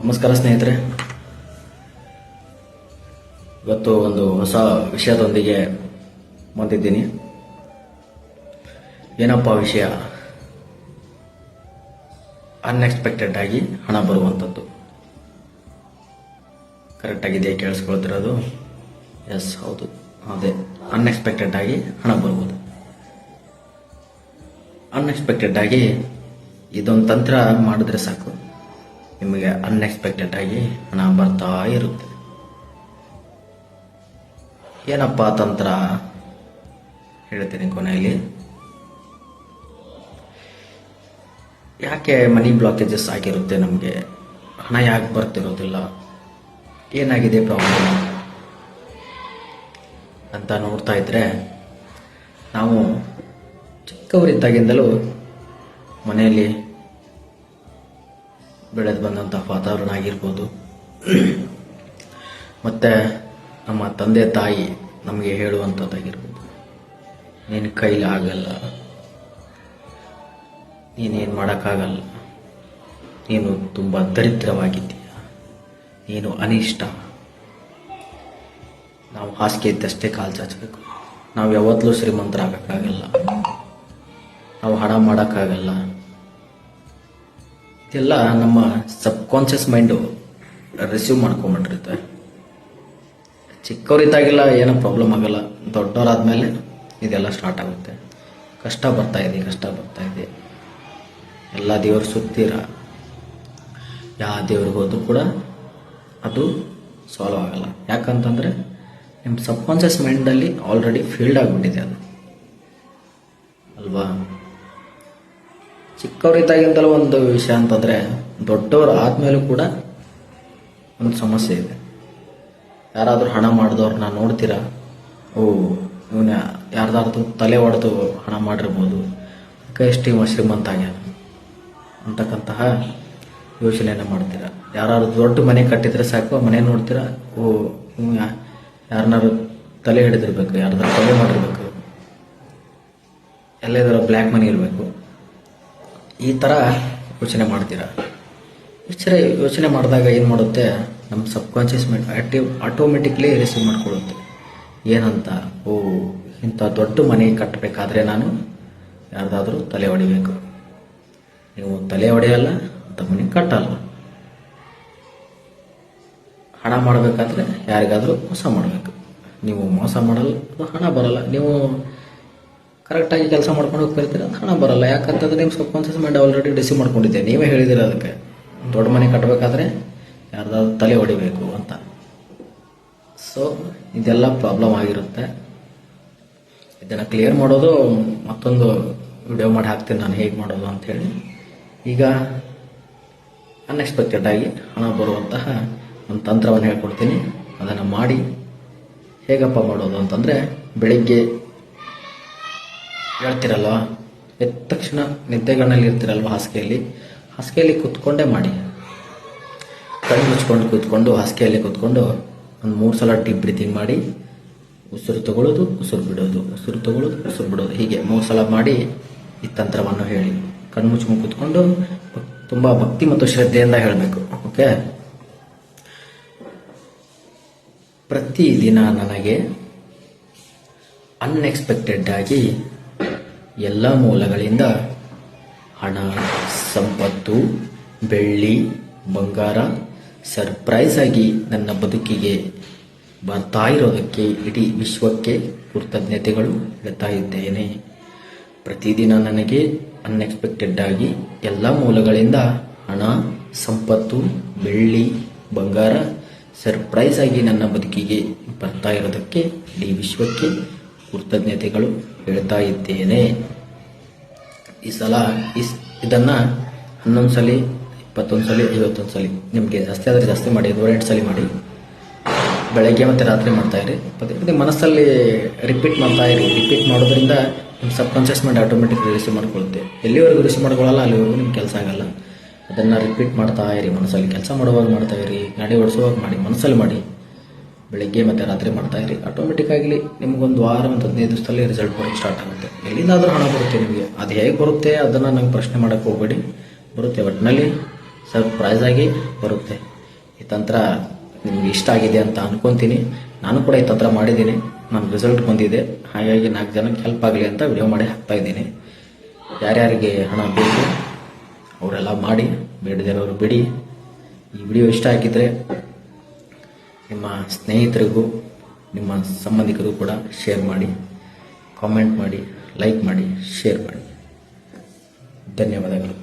ನಮಸ್ಕಾರ ಸ್ನೇಹಿತರೆ. ಇವತ್ತು ಒಂದು ಹೊಸ ವಿಷಯದೊಂದಿಗೆ ಬಂದಿದ್ದೀನಿ. ಏನಪ್ಪ ವಿಷಯ? ಅನ್ಎಕ್ಸ್ಪೆಕ್ಟೆಡ್ ಆಗಿ ಹಣ ಬರುವಂಥದ್ದು. ಕರೆಕ್ಟ್ ಆಗಿದೆ ಕೇಳಿಸ್ಕೊಳ್ತಿರೋದು? ಎಸ್, ಹೌದು, ಅದೇ ಅನ್ಎಕ್ಸ್ಪೆಕ್ಟೆಡ್ ಆಗಿ ಹಣ ಬರುವುದು. ಅನ್ಎಕ್ಸ್ಪೆಕ್ಟೆಡ್ ಆಗಿ ಇದೊಂದು ತಂತ್ರ ಮಾಡಿದ್ರೆ ಸಾಕು, ನಿಮಗೆ ಅನ್ಎಕ್ಸ್ಪೆಕ್ಟೆಡ್ ಆಗಿ ಹಣ ಬರ್ತಾ ಇರುತ್ತೆ. ಏನಪ್ಪ ತಂತ್ರ ಹೇಳ್ತೀನಿ ಕೊನೆಯಲ್ಲಿ. ಯಾಕೆ ಮನಿ ಬ್ಲಾಕೇಜಸ್ ಆಗಿರುತ್ತೆ? ನಮಗೆ ಹಣ ಯಾಕೆ ಬರ್ತಿರೋದಿಲ್ಲ? ಏನಾಗಿದೆ ಪ್ರಾಬ್ಲಮ್ ಅಂತ ನೋಡ್ತಾ ಇದ್ರೆ, ನಾವು ಚಿಕ್ಕವರಿದ್ದಾಗಿಂದಲೂ ಮನೆಯಲ್ಲಿ ಬೆಳೆದು ಬಂದಂಥ ವಾತಾವರಣ ಆಗಿರ್ಬೋದು, ಮತ್ತು ನಮ್ಮ ತಂದೆ ತಾಯಿ ನಮಗೆ ಹೇಳುವಂಥದ್ದಾಗಿರ್ಬೋದು, ನಿನ್ನ ಕೈಲಿ ಆಗಲ್ಲ, ನೀನೇನು ಮಾಡೋಕ್ಕಾಗಲ್ಲ, ನೀನು ತುಂಬ ದರಿದ್ರವಾಗಿದ್ದೀಯ, ನೀನು ಅನಿಷ್ಟ, ನಾವು ಹಾಸಿಗೆ ಇದ್ದಷ್ಟೇ ಕಾಲು ಚಾಚಬೇಕು, ನಾವು ಯಾವತ್ತಲೂ ಶ್ರೀಮಂತರಾಗಕ್ಕಾಗಲ್ಲ, ನಾವು ಹಣ ಮಾಡೋಕ್ಕಾಗಲ್ಲ. ಇದೆಲ್ಲ ನಮ್ಮ ಸಬ್ಕಾನ್ಷಿಯಸ್ ಮೈಂಡು ರಿಸೀವ್ ಮಾಡ್ಕೊಂಬಿಟ್ಟಿರುತ್ತೆ. ಚಿಕ್ಕವರಿದ್ದಾಗೆಲ್ಲ ಏನೋ ಪ್ರಾಬ್ಲಮ್ ಆಗಲ್ಲ, ದೊಡ್ಡವರಾದ್ಮೇಲೆ ಇದೆಲ್ಲ ಸ್ಟಾರ್ಟ್ ಆಗುತ್ತೆ. ಕಷ್ಟ ಬರ್ತಾ ಇದೆ, ಎಲ್ಲ ದೇವರು ಸುತ್ತೀರ, ಯಾವ ದೇವ್ರಿಗೆ ಹೋದ್ರೂ ಕೂಡ ಅದು ಸಾಲ್ವ್ ಆಗಲ್ಲ. ಯಾಕಂತಂದರೆ ನಿಮ್ಮ ಸಬ್ಕಾನ್ಷಿಯಸ್ ಮೈಂಡಲ್ಲಿ ಆಲ್ರೆಡಿ ಫೀಲ್ಡ್ ಆಗಿಬಿಟ್ಟಿದೆ ಅದು, ಅಲ್ವಾ? ಚಿಕ್ಕವರಿದ್ದಾಗಿಂದಲೂ ಒಂದು ವಿಷಯ ಅಂತಂದರೆ, ದೊಡ್ಡವರು ಆದಮೇಲೂ ಕೂಡ ಒಂದು ಸಮಸ್ಯೆ ಇದೆ. ಯಾರಾದರೂ ಹಣ ಮಾಡಿದವ್ರನ್ನ ನೋಡ್ತೀರಾ, ಇವನ ಯಾರ್ದಾರ್ದು ತಲೆ ಹೊಡೆದು ಹಣ ಮಾಡಿರ್ಬೋದು, ಎಷ್ಟು ಶ್ರೀಮಂತ ಆಗ್ಯಾನ ಅಂತಕ್ಕಂತಹ ಯೋಚನೆಯನ್ನು ಮಾಡ್ತೀರಾ. ಯಾರಾದ್ರು ದೊಡ್ಡ ಮನೆ ಕಟ್ಟಿದ್ರೆ ಸಾಕು, ಮನೆ ನೋಡ್ತೀರಾ, ಯಾರನ್ನಾರು ತಲೆ ಹಿಡಿದಿರ್ಬೇಕು, ಯಾರ್ದಾರು ತಲೆ ಮಾಡಿರ್ಬೇಕು, ಎಲ್ಲದರ ಬ್ಲ್ಯಾಕ್ ಮನಿ ಇರಬೇಕು, ಈ ಥರ ಯೋಚನೆ ಮಾಡ್ತೀರಾ. ಯೋಚನೆ ಮಾಡಿದಾಗ ಏನು ಮಾಡುತ್ತೆ, ನಮ್ಮ ಸಬ್ಕಾನ್ಷಿಯಸ್ ಮೈಂಡ್ ಆಟೋಮೆಟಿಕ್ಲಿ ರಿಸೀವ್ ಮಾಡ್ಕೊಳ್ಳುತ್ತೆ. ಏನಂತ? ಇಂಥ ದೊಡ್ಡ ಮನೆ ಕಟ್ಟಬೇಕಾದ್ರೆ ನಾನು ಯಾರ್ದಾದ್ರೂ ತಲೆ ಹೊಡಿಬೇಕು. ನೀವು ತಲೆ ಹೊಡೆಯಲ್ಲ, ಅಂಥ ಮನೆ ಕಟ್ಟಲ್ಲ. ಹಣ ಮಾಡಬೇಕಾದ್ರೆ ಯಾರಿಗಾದರೂ ಮೋಸ ಮಾಡಬೇಕು. ನೀವು ಮೋಸ ಮಾಡಲ್ಲ, ಅದು ಹಣ ಬರಲ್ಲ. ನೀವು ಕರೆಕ್ಟಾಗಿ ಕೆಲಸ ಮಾಡ್ಕೊಂಡು ಹೋಗ್ತಿರ್ತೀರ, ಅದು ಹಣ ಬರಲ್ಲ. ಯಾಕಂತಂದ್ರೆ ನಿಮ್ಮ ಸಬ್ಕಾನ್ಷಿಯಸ್ ಮೈಂಡ್ ಆಲ್ರೆಡಿ ರಿಸೀವ್ ಮಾಡ್ಕೊಂಡಿದ್ದೆ. ನೀವೇ ಹೇಳಿದಿರ ಅದಕ್ಕೆ, ದೊಡ್ಡ ಮನೆ ಕಟ್ಟಬೇಕಾದ್ರೆ ಯಾರ್ದಾದ್ರು ತಲೆ ಹೊಡಿಬೇಕು ಅಂತ. ಸೊ ಇದೆಲ್ಲ ಪ್ರಾಬ್ಲಮ್ ಆಗಿರುತ್ತೆ. ಇದನ್ನು ಕ್ಲಿಯರ್ ಮಾಡೋದು ಮತ್ತೊಂದು ವಿಡಿಯೋ ಮಾಡಿ ಹಾಕ್ತೀನಿ ನಾನು, ಹೇಗೆ ಮಾಡೋದು ಅಂಥೇಳಿ. ಈಗ ಅನ್ಎಕ್ಸ್ಪೆಕ್ಟೆಡ್ ಆಗಿ ಹಣ ಬರುವಂತಹ ಒಂದು ತಂತ್ರವನ್ನು ಹೇಳ್ಕೊಡ್ತೀನಿ. ಅದನ್ನು ಮಾಡಿ ಹೇಗಪ್ಪ ಮಾಡೋದು ಅಂತಂದರೆ, ಬೆಳಿಗ್ಗೆ ಹೇಳ್ತಿರಲ್ವ, ಎದ್ದ ತಕ್ಷಣ ನಿದ್ದೆಗಣ್ಣಲ್ಲಿ ಇರ್ತಿರಲ್ವ, ಹಾಸಿಗೆಯಲ್ಲಿ ಕೂತ್ಕೊಂಡೇ ಮಾಡಿ. ಕಣ್ಣು ಮುಚ್ಕೊಂಡು ಕೂತ್ಕೊಂಡು ಹಾಸಿಗೆಯಲ್ಲಿ ಕೂತ್ಕೊಂಡು ಒಂದು 3 ಸಲ ಡೀಪ್ ಬ್ರೀತಿಂಗ್ ಮಾಡಿ, ಉಸಿರು ತಗೊಳ್ಳೋದು, ಉಸಿರು ಬಿಡೋದು, ಉಸಿರು ತಗೊಳ್ಳೋದು, ಉಸಿರು ಬಿಡೋದು, ಹೀಗೆ 3 ಸಲ ಮಾಡಿ ಈ ತಂತ್ರವನ್ನು ಹೇಳಿ. ಕಣ್ಣು ಮುಚ್ಕೊಂಡು ಕೂತ್ಕೊಂಡು ತುಂಬ ಭಕ್ತಿ ಮತ್ತು ಶ್ರದ್ಧೆಯಿಂದ ಹೇಳಬೇಕು. ಓಕೆ? ಪ್ರತಿದಿನ ನನಗೆ ಅನ್ಎಕ್ಸ್ಪೆಕ್ಟೆಡ್ ಆಗಿ ಎಲ್ಲ ಮೂಲಗಳಿಂದ ಹಣ, ಸಂಪತ್ತು, ಬೆಳ್ಳಿ, ಬಂಗಾರ ಸರ್ಪ್ರೈಸ್ ಆಗಿ ನನ್ನ ಬದುಕಿಗೆ ಬರ್ತಾ ಇರೋದಕ್ಕೆ ಇಡೀ ವಿಶ್ವಕ್ಕೆ ಕೃತಜ್ಞತೆಗಳು ಹೇಳ್ತಾ ಇದ್ದೇನೆ. ಪ್ರತಿದಿನ ನನಗೆ ಅನ್ಎಕ್ಸ್ಪೆಕ್ಟೆಡ್ ಆಗಿ ಎಲ್ಲ ಮೂಲಗಳಿಂದ ಹಣ, ಸಂಪತ್ತು, ಬೆಳ್ಳಿ, ಬಂಗಾರ ಸರ್ಪ್ರೈಸ್ ಆಗಿ ನನ್ನ ಬದುಕಿಗೆ ಬರ್ತಾ ಇರೋದಕ್ಕೆ ಇಡೀ ವಿಶ್ವಕ್ಕೆ ಕೃತಜ್ಞತೆಗಳು ಹೇಳ್ತಾ ಇದ್ದೇನೆ. ಈ ಸಲ ಇದನ್ನು 11 ಸಲ, 21 ಸಲ, 51 ಸಲ, ನಿಮಗೆ ಜಾಸ್ತಿ ಆದರೆ ಜಾಸ್ತಿ ಮಾಡಿ, 108 ಸಲ ಮಾಡಿ. ಬೆಳಗ್ಗೆ ಮತ್ತು ರಾತ್ರಿ ಮಾಡ್ತಾಯಿರಿ. ಪದೇ ಮನಸ್ಸಲ್ಲಿ ರಿಪೀಟ್ ಮಾಡ್ತಾಯಿರಿ. ರಿಪೀಟ್ ಮಾಡೋದ್ರಿಂದ ನಿಮ್ಮ ಸಬ್ಕಾನ್ಷಿಯಸ್ ಮೈಂಡ್ ಆಟೋಮೆಟಿಕ್ ರಿಸೀವ್ ಮಾಡ್ಕೊಳ್ಳುತ್ತೆ. ಎಲ್ಲಿವರೆಗೂ ರಿಸೀವ್ ಮಾಡ್ಕೊಳ್ಳಲ್ಲ ಅಲ್ಲಿವರೆಗೂ ನಿಮ್ಗೆ ಕೆಲಸ ಆಗಲ್ಲ. ಅದನ್ನು ರಿಪೀಟ್ ಮಾಡ್ತಾ ಇರಿ. ಮನಸ್ಸಲ್ಲಿ ಕೆಲಸ ಮಾಡುವಾಗ ಮಾಡ್ತಾಯಿರಿ, ಗಾಡಿ ಓಡಿಸುವಾಗ ಮಾಡಿ, ಮನಸ್ಸಲ್ಲಿ ಮಾಡಿ. ಬೆಳಗ್ಗೆ ಮತ್ತು ರಾತ್ರಿ ಮಾಡ್ತಾಯಿರಿ. ಆಟೋಮೆಟಿಕ್ ಆಗಲಿ ನಿಮಗೊಂದು ವಾರ ಮತ್ತು 15 ದಿವಸದಲ್ಲಿ ರಿಸಲ್ಟ್ ಬರೋಕ್ಕೆ ಸ್ಟಾರ್ಟ್ ಆಗುತ್ತೆ. ಎಲ್ಲಿಂದಾದರೂ ಹಣ ಬರುತ್ತೆ ನಿಮಗೆ. ಅದು ಹೇಗೆ ಬರುತ್ತೆ ಅದನ್ನು ನಂಗೆ ಪ್ರಶ್ನೆ ಮಾಡೋಕ್ಕೆ ಹೋಗಬೇಡಿ. ಬರುತ್ತೆ, ಒಟ್ಟಿನಲ್ಲಿ ಸರ್ಪ್ರೈಸ್ ಆಗಿ ಬರುತ್ತೆ. ಈ ತಂತ್ರ ನಿಮ್ಗೆ ಇಷ್ಟ ಆಗಿದೆ ಅಂತ ಅನ್ಕೊಂತೀನಿ. ನಾನು ಕೂಡ ಈ ತಂತ್ರ ಮಾಡಿದ್ದೀನಿ, ನನ್ನ ರಿಸಲ್ಟ್ ಬಂದಿದೆ. ಹಾಗಾಗಿ 4 ಜನಕ್ಕೆ ಹೆಲ್ಪ್ ಆಗಲಿ ಅಂತ ವಿಡಿಯೋ ಮಾಡಿ ಹಾಕ್ತಾ ಇದ್ದೀನಿ. ಯಾರ್ಯಾರಿಗೆ ಹಣ ಬೇಕು ಅವರೆಲ್ಲ ಮಾಡಿ, ಬೇಡದಿರೋರು ಬಿಡಿ. ಈ ವಿಡಿಯೋ ಇಷ್ಟ ಆಗಿದ್ದರೆ ನಿಮ್ಮ ಸ್ನೇಹಿತರಿಗೂ ನಿಮ್ಮ ಸಂಬಂಧಿಕರಿಗೂ ಕೂಡ ಶೇರ್ ಮಾಡಿ, ಕಾಮೆಂಟ್ ಮಾಡಿ, ಲೈಕ್ ಮಾಡಿ, ಶೇರ್ ಮಾಡಿ. ಧನ್ಯವಾದಗಳು.